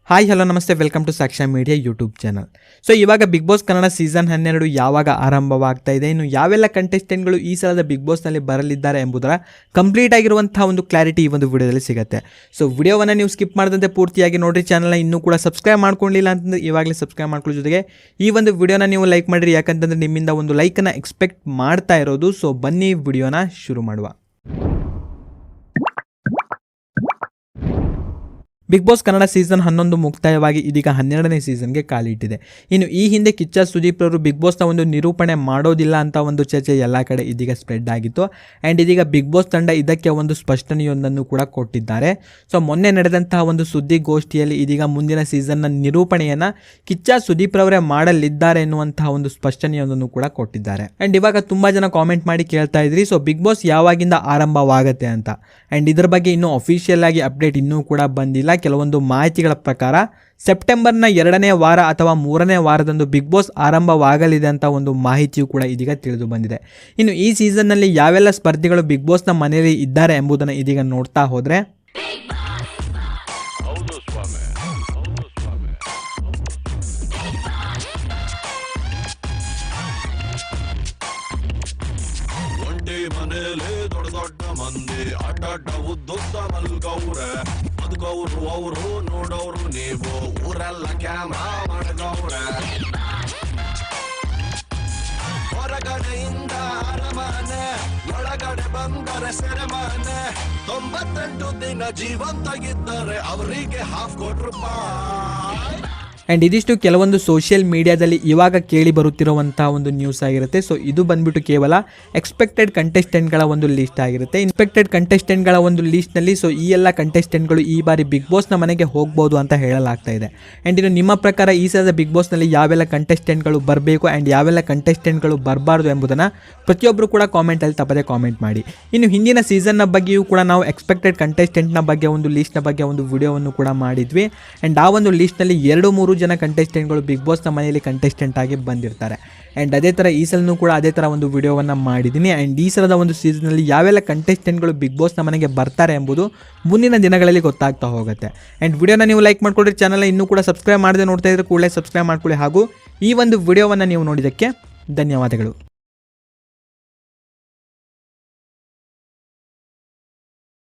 Hi hello ನಮಸ್ತೆ, welcome to Saaksha media YouTube channel. So ಇವಾಗ Bigg Boss Kannada season 12 ಯಾವಾಗ ಆರಂಭವಾಗ್ತಾ ಇದೆ, ಇನ್ನು ಯಾವೆಲ್ಲ ಕಂಟೆಸ್ಟೆಂಟ್ಗಳು ಈ ಸಲದ ಬಿಗ್ ಬಾಸ್ನಲ್ಲಿ ಬರಲಿದ್ದಾರೆ ಎಂಬುದರ ಕಂಪ್ಲೀಟ್ ಆಗಿರುವಂತಹ ಒಂದು ಕ್ಲಾರಿಟಿ ಈ ಒಂದು ವಿಡಿಯೋದಲ್ಲಿ ಸಿಗುತ್ತೆ. ಸೊ ವಿಡಿಯೋವನ್ನು ನೀವು ಸ್ಕಿಪ್ ಮಾಡದಂತೆ ಪೂರ್ತಿಯಾಗಿ ನೋಡಿರಿ. ಚಾನಲ್ನ ಇನ್ನೂ ಕೂಡ ಸಬ್ಸ್ಕ್ರೈಬ್ ಮಾಡ್ಕೊಂಡಿಲ್ಲ ಅಂತಂದ್ರೆ ಇವಾಗಲೇ ಸಬ್ಸ್ಕ್ರೈಬ್ ಮಾಡ್ಕೊಳ್ಳೋ ಜೊತೆಗೆ ಈ ಒಂದು ವಿಡಿಯೋನ ನೀವು ಲೈಕ್ ಮಾಡಿರಿ, ಯಾಕಂತಂದ್ರೆ ನಿಮ್ಮಿಂದ ಒಂದು ಲೈಕನ್ನು ಎಕ್ಸ್ಪೆಕ್ಟ್ ಮಾಡ್ತಾ ಇರೋದು. ಸೊ ಬನ್ನಿ ವಿಡಿಯೋನ ಶುರು ಮಾಡುವ. ಬಿಗ್ ಬಾಸ್ ಕನ್ನಡ ಸೀಸನ್ 11 ಮುಕ್ತಾಯವಾಗಿ ಇದೀಗ 12ನೇ ಸೀಸನ್ಗೆ ಕಾಲಿಟ್ಟಿದೆ. ಇನ್ನು ಈ ಹಿಂದೆ ಕಿಚ್ಚ ಸುದೀಪ್ ಅವರು ಬಿಗ್ ಬಾಸ್ನ ಒಂದು ನಿರೂಪಣೆ ಮಾಡೋದಿಲ್ಲ ಅಂತ ಒಂದು ಚರ್ಚೆ ಎಲ್ಲ ಕಡೆ ಇದೀಗ ಸ್ಪ್ರೆಡ್ ಆಗಿತ್ತು. ಆ್ಯಂಡ್ ಇದೀಗ ಬಿಗ್ ಬಾಸ್ ತಂಡ ಇದಕ್ಕೆ ಒಂದು ಸ್ಪಷ್ಟನೆಯೊಂದನ್ನು ಕೂಡ ಕೊಟ್ಟಿದ್ದಾರೆ. ಸೊ ಮೊನ್ನೆ ನಡೆದಂತಹ ಒಂದು ಸುದ್ದಿಗೋಷ್ಠಿಯಲ್ಲಿ ಇದೀಗ ಮುಂದಿನ ಸೀಸನ್ನ ನಿರೂಪಣೆಯನ್ನು ಕಿಚ್ಚ ಸುದೀಪ್ ರವರೇ ಮಾಡಲಿದ್ದಾರೆ ಎನ್ನುವಂತಹ ಒಂದು ಸ್ಪಷ್ಟನೆಯೊಂದನ್ನು ಕೂಡ ಕೊಟ್ಟಿದ್ದಾರೆ. ಆ್ಯಂಡ್ ಇವಾಗ ತುಂಬ ಜನ ಕಾಮೆಂಟ್ ಮಾಡಿ ಕೇಳ್ತಾ ಇದ್ರಿ, ಸೊ ಬಿಗ್ ಬಾಸ್ ಯಾವಾಗಿಂದ ಆರಂಭವಾಗುತ್ತೆ ಅಂತ. ಆ್ಯಂಡ್ ಇದ್ರ ಬಗ್ಗೆ ಇನ್ನೂ ಅಫಿಷಿಯಲ್ ಆಗಿ ಅಪ್ಡೇಟ್ ಇನ್ನೂ ಕೂಡ ಬಂದಿಲ್ಲ. ಕೆಲವೊಂದು ಮಾಹಿತಿಗಳ ಪ್ರಕಾರ ಸೆಪ್ಟೆಂಬರ್ನ 2ನೇ ವಾರ ಅಥವಾ 3ನೇ ವಾರದಂದು ಬಿಗ್ ಬಾಸ್ ಆರಂಭವಾಗಲಿದೆ ಅಂತ ಒಂದು ಮಾಹಿತಿಯು ಕೂಡ ಇದೀಗ ತಿಳಿದು ಬಂದಿದೆ. ಇನ್ನು ಈ ಸೀಸನ್ನಲ್ಲಿ ಯಾವೆಲ್ಲ ಸ್ಪರ್ಧಿಗಳು ಬಿಗ್ ಬಾಸ್ನ ಮನೆಯಲ್ಲಿ ಇದ್ದಾರೆ ಎಂಬುದನ್ನು ಇದೀಗ ನೋಡ್ತಾ ಹೋದರೆ, ಮನೇಲಿ ದೊಡ್ಡ ದೊಡ್ಡ ಮಂದಿ ಅಡ್ಡ ಉದ್ದುದ್ದ ಮಲ್ಗವ್ರೆ, ಬದುಕವ್ರು ಅವರು ನೋಡೋರು ನೀವು ಊರೆಲ್ಲ ಕ್ಯಾಮ್ರಾ ಮಾಡ್ಗವ್ರೆ. ಹೊರಗಡೆಯಿಂದ ಅರಮನೆ, ಒಳಗಡೆ ಬಂದರೆ ಸೆರೆಮನೆ. 98 ದಿನ ಜೀವಂತಾಗಿದ್ದರೆ ಅವರಿಗೆ ₹50,000. ಆ್ಯಂಡ್ ಇದಿಷ್ಟು ಕೆಲವೊಂದು ಸೋಷಿಯಲ್ ಮೀಡಿಯಾದಲ್ಲಿ ಇವಾಗ ಕೇಳಿ ಬರುತ್ತಿರುವಂಥ ಒಂದು ನ್ಯೂಸ್ ಆಗಿರುತ್ತೆ. ಸೊ ಇದು ಬಂದ್ಬಿಟ್ಟು ಕೇವಲ ಎಕ್ಸ್ಪೆಕ್ಟೆಡ್ ಕಂಟೆಸ್ಟೆಂಟ್ಗಳ ಒಂದು ಲಿಸ್ಟ್ ಆಗಿರುತ್ತೆ. ಎಕ್ಸ್ಪೆಕ್ಟೆಡ್ ಕಂಟೆಸ್ಟೆಂಟ್ಗಳ ಒಂದು ಲಿಸ್ಟ್ನಲ್ಲಿ ಸೊ ಈ ಎಲ್ಲ ಕಂಟೆಸ್ಟೆಂಟ್ಗಳು ಈ ಬಾರಿ ಬಿಗ್ ಬಾಸ್ನ ಮನೆಗೆ ಹೋಗ್ಬೋದು ಅಂತ ಹೇಳಲಾಗ್ತಾ ಇದೆ. ಆ್ಯಂಡ್ ಇನ್ನು ನಿಮ್ಮ ಪ್ರಕಾರ ಈ ಸಲದ ಬಿಗ್ ಬಾಸ್ನಲ್ಲಿ ಯಾವೆಲ್ಲ ಕಂಟೆಸ್ಟೆಂಟ್ಗಳು ಬರಬೇಕು ಆ್ಯಂಡ್ ಯಾವೆಲ್ಲ ಕಂಟೆಸ್ಟೆಂಟ್ಗಳು ಬರಬಾರ್ದು ಎಂಬುದನ್ನು ಪ್ರತಿಯೊಬ್ಬರು ಕೂಡ ಕಾಮೆಂಟಲ್ಲಿ ತಪ್ಪದೆ ಕಾಮೆಂಟ್ ಮಾಡಿ. ಇನ್ನು ಹಿಂದಿನ ಸೀಸನ್ನ ಬಗ್ಗೆಯೂ ಕೂಡ ನಾವು ಎಕ್ಸ್ಪೆಕ್ಟೆಡ್ ಕಂಟೆಸ್ಟೆಂಟ್ನ ಬಗ್ಗೆ ಒಂದು ಲಿಸ್ಟ್ನ ಬಗ್ಗೆ ಒಂದು ವಿಡಿಯೋವನ್ನು ಕೂಡ ಮಾಡಿದ್ವಿ. ಆ್ಯಂಡ್ ಆ ಒಂದು ಲಿಸ್ಟ್ನಲ್ಲಿ 2-3 ಜನ ಕಂಟೆಸ್ಟೆಂಟ್ಗಳು ಬಿಗ್ ಬಾಸ್ನ ಮನೆಯಲ್ಲಿ ಕಂಟೆಸ್ಟೆಂಟ್ ಆಗಿ ಬಂದಿರ್ತಾರೆ. ಆ್ಯಂಡ್ ಅದೇ ಥರ ಈ ಸಲನೂ ಕೂಡ ಅದೇ ಥರ ಒಂದು ವಿಡಿಯೋವನ್ನು ಮಾಡಿದ್ದೀನಿ. ಆ್ಯಂಡ್ ಈ ಸಲದ ಒಂದು ಸೀಸನಲ್ಲಿ ಯಾವೆಲ್ಲ ಕಂಟೆಸ್ಟೆಂಟ್ಗಳು ಬಿಗ್ ಬಾಸ್ನ ಮನೆಗೆ ಬರ್ತಾರೆ ಎಂಬುದು ಮುಂದಿನ ದಿನಗಳಲ್ಲಿ ಗೊತ್ತಾಗ್ತಾ ಹೋಗುತ್ತೆ. ಆ್ಯಂಡ್ ವಿಡಿಯೋನ ನೀವು ಲೈಕ್ ಮಾಡ್ಕೊಳ್ರಿ, ಚಾನಲ್ ಇನ್ನೂ ಕೂಡ ಸಬ್ಸ್ಕ್ರೈಬ್ ಮಾಡದೆ ನೋಡ್ತಾ ಇದ್ರೆ ಕೂಡಲೇ ಸಬ್ಸ್ಕ್ರೈಬ್ ಮಾಡ್ಕೊಳ್ಳಿ. ಹಾಗೂ ಈ ಒಂದು ವಿಡಿಯೋವನ್ನು ನೀವು ನೋಡಿದ್ದಕ್ಕೆ ಧನ್ಯವಾದಗಳು.